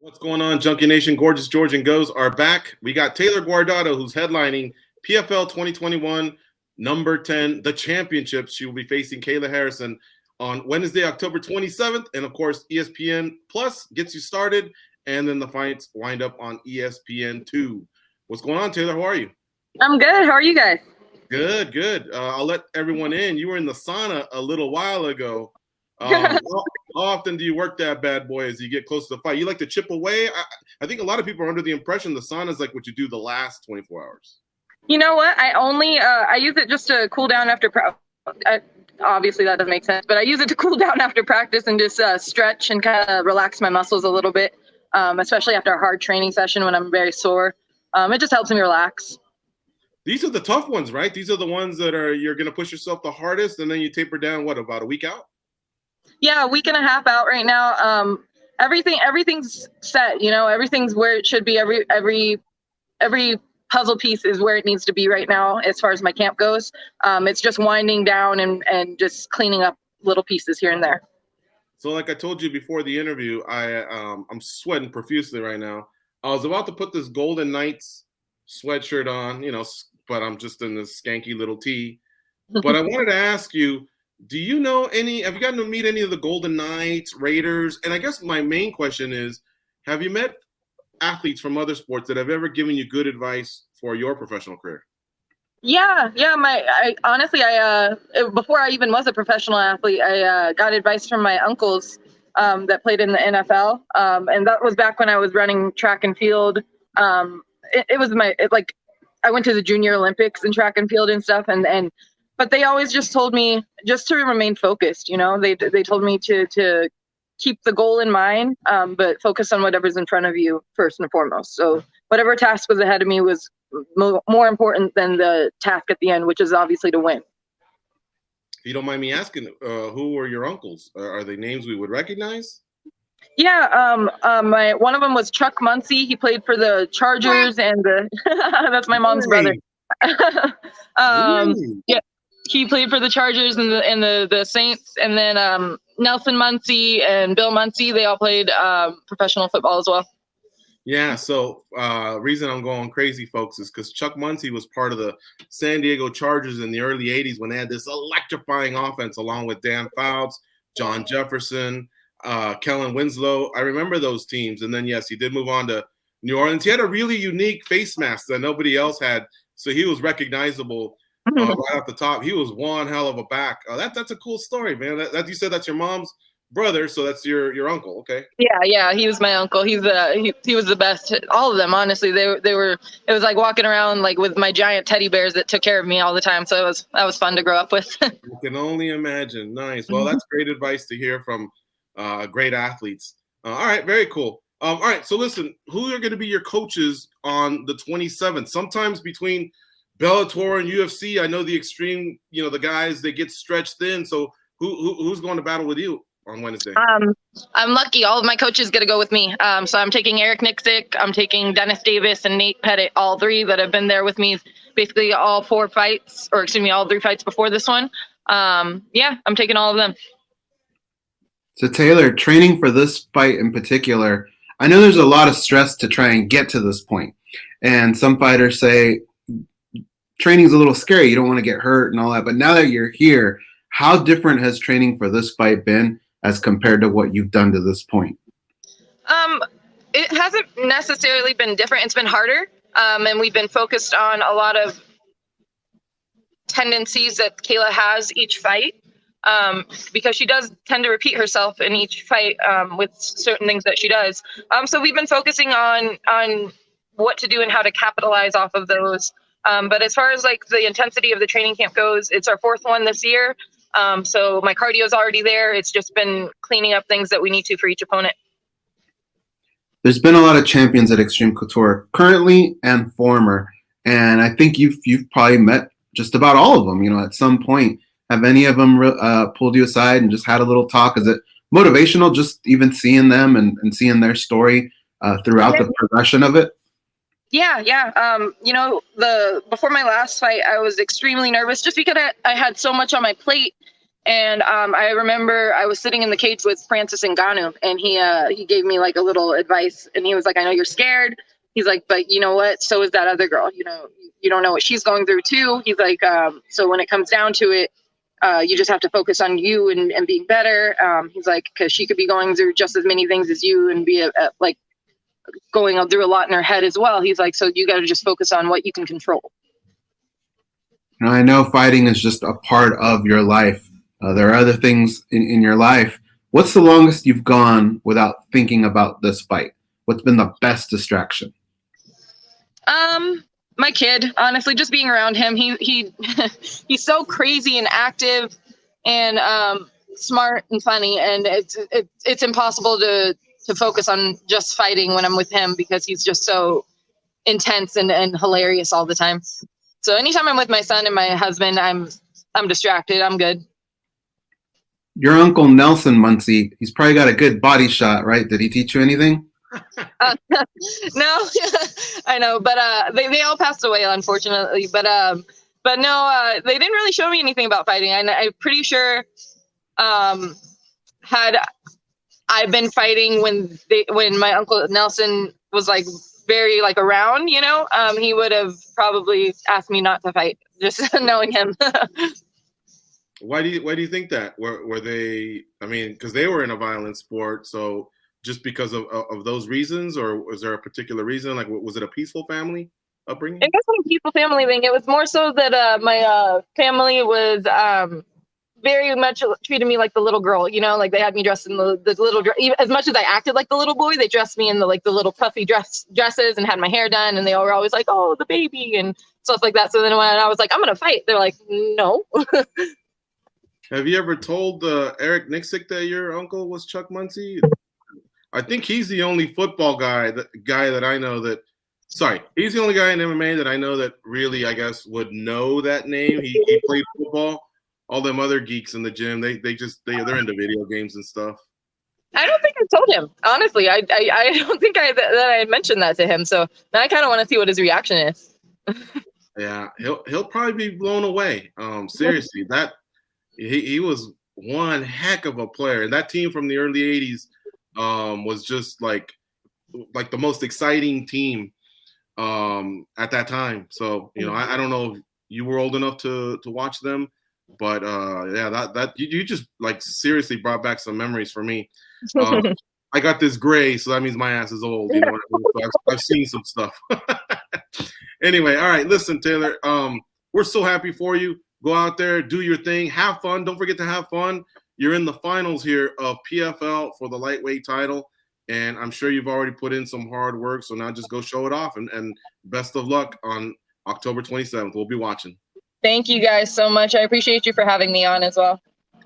What's going on, Junkie Nation? Gorgeous George and Goes are back. We got Taylor Guardado, who's headlining PFL 2021, number 10, the championships. She will be facing Kayla Harrison on Wednesday, October 27th. And of course, ESPN Plus gets you started. And then the fights wind up on ESPN2. What's going on, Taylor? How are you? I'm good. How are you guys? Good, good. I'll let everyone in. You were in the sauna a little while ago. How often do you work that bad boy as you get close to the fight? You like to chip away? I think a lot of people are under the impression the sauna is like what you do the last 24 hours. You know what? I use it just to cool down after obviously that doesn't make sense, but I use it to cool down after practice and just stretch and kind of relax my muscles a little bit, especially after a hard training session when I'm very sore. It just helps me relax. These are the tough ones, right? These are the ones that you're going to push yourself the hardest, and then you taper down, about a week out? Yeah, a week and a half out right now. Everything's set, everything's where it should be. Every puzzle piece is where it needs to be right now as far as my camp goes. It's just winding down and just cleaning up little pieces here and there. So like I told you before the interview, I'm sweating profusely right now. I was about to put this Golden Knights sweatshirt on, but I'm just in this skanky little tee. But I wanted to ask you, have you gotten to meet any of the Golden Knights, Raiders? And I guess my main question is, have you met athletes from other sports that have ever given you good advice for your professional career? Yeah. Before I even was a professional athlete, I got advice from my uncles that played in the NFL. And that was back when I was running track and field. I went to the Junior Olympics in track and field and stuff. But they always just told me just to remain focused. They told me to keep the goal in mind, but focus on whatever's in front of you first and foremost. So whatever task was ahead of me was more important than the task at the end, which is obviously to win. If you don't mind me asking, who were your uncles? Are they names we would recognize? Yeah, one of them was Chuck Muncie. He played for the Chargers, and that's my mom's brother. Really? Yeah. He played for the Chargers and the Saints, and then Nelson Muncie and Bill Muncie, they all played professional football as well. Yeah, so reason I'm going crazy, folks, is because Chuck Muncie was part of the San Diego Chargers in the early 80s when they had this electrifying offense along with Dan Fouts, John Jefferson, Kellen Winslow. I remember those teams. And then, yes, he did move on to New Orleans. He had a really unique face mask that nobody else had, so he was recognizable. Right off the top, he was one hell of a back. That's a cool story, man. That you said that's your mom's brother, so that's your uncle, okay? Yeah, he was my uncle. He was the best. All of them, honestly, they were. It was like walking around like with my giant teddy bears that took care of me all the time. So that was fun to grow up with. I can only imagine. Nice. Well, that's great advice to hear from great athletes. All right, very cool. All right, so listen, who are going to be your coaches on the 27th? Sometimes between Bellator and UFC, I know the extreme, the guys, they get stretched thin. So who's going to battle with you on Wednesday? I'm lucky. All of my coaches get to go with me. So I'm taking Eric Nixick, I'm taking Dennis Davis and Nate Pettit, all three that have been there with me basically all three fights before this one. I'm taking all of them. So Taylor, training for this fight in particular, I know there's a lot of stress to try and get to this point. And some fighters say, training's a little scary. You don't want to get hurt and all that. But now that you're here, how different has training for this fight been as compared to what you've done to this point? It hasn't necessarily been different. It's been harder. And we've been focused on a lot of tendencies that Kayla has each fight, because she does tend to repeat herself in each fight with certain things that she does. So we've been focusing on what to do and how to capitalize off of those. But as far as like the intensity of the training camp goes, it's our fourth one this year. So my cardio is already there. It's just been cleaning up things that we need to for each opponent. There's been a lot of champions at Extreme Couture, currently and former. And I think you've probably met just about all of them, at some point. Have any of them pulled you aside and just had a little talk? Is it motivational just even seeing them and seeing their story throughout the progression of it? Yeah. Before my last fight, I was extremely nervous just because I had so much on my plate And I remember I was sitting in the cage with Francis Ngannou, and he gave me like a little advice, and he was like, I know you're scared. He's like, but you know what? So is that other girl. You know, you don't know what she's going through too. He's like, so when it comes down to it, you just have to focus on you and being better. He's like, because she could be going through just as many things as you and be like going through a lot in her head as well. He's like, so you got to just focus on what you can control. Now, I know fighting is just a part of your life. There are other things in your life. What's the longest you've gone without thinking about this fight? What's been the best distraction? My kid, honestly, just being around him. He he's so crazy and active and smart and funny, and it's impossible to focus on just fighting when I'm with him because he's just so intense and hilarious all the time. So anytime I'm with my son and my husband, I'm distracted. I'm good. Your uncle Nelson Muncie, he's probably got a good body shot, right? Did he teach you anything? No, I know, but they all passed away, unfortunately. But no, they didn't really show me anything about fighting. I'm pretty sure had I been fighting when my uncle Nelson was like very like around, you know, he would have probably asked me not to fight, just knowing him. Why do you think that? Were they? I mean, because they were in a violent sport, so just because of those reasons, or was there a particular reason? Like, was it a peaceful family upbringing? It wasn't a peaceful family thing. It was more so that my family was very much treated me like the little girl. You know, like they had me dressed in the little dress. As much as I acted like the little boy, they dressed me in the little puffy dresses and had my hair done, and they were always like, "Oh, the baby," and stuff like that. So then when I was like, "I'm gonna fight," they're like, "No." Have you ever told Eric Nixick that your uncle was Chuck Muncie? I think he's the only football guy that I know that. Sorry, he's the only guy in MMA that I know that really, I guess, would know that name. He played football. All them other geeks in the gym, they're into video games and stuff. I don't think I told him, honestly. I don't think that I had mentioned that to him. So now I kind of want to see what his reaction is. Yeah, he'll probably be blown away. Seriously, that he was one heck of a player, and that team from the early '80s was just like the most exciting team at that time. So you know, I don't know if you were old enough to watch them. But yeah, that you just like seriously brought back some memories for me. I got this gray, so that means my ass is old. You know what I mean? So I've seen some stuff. Anyway, all right. Listen, Taylor, we're so happy for you. Go out there, do your thing, have fun. Don't forget to have fun. You're in the finals here of PFL for the lightweight title, and I'm sure you've already put in some hard work. So now just go show it off, and best of luck on October 27th. We'll be watching. Thank you guys so much. I appreciate you for having me on as well.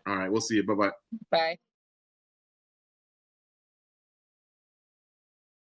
All right. We'll see you. Bye-bye. Bye.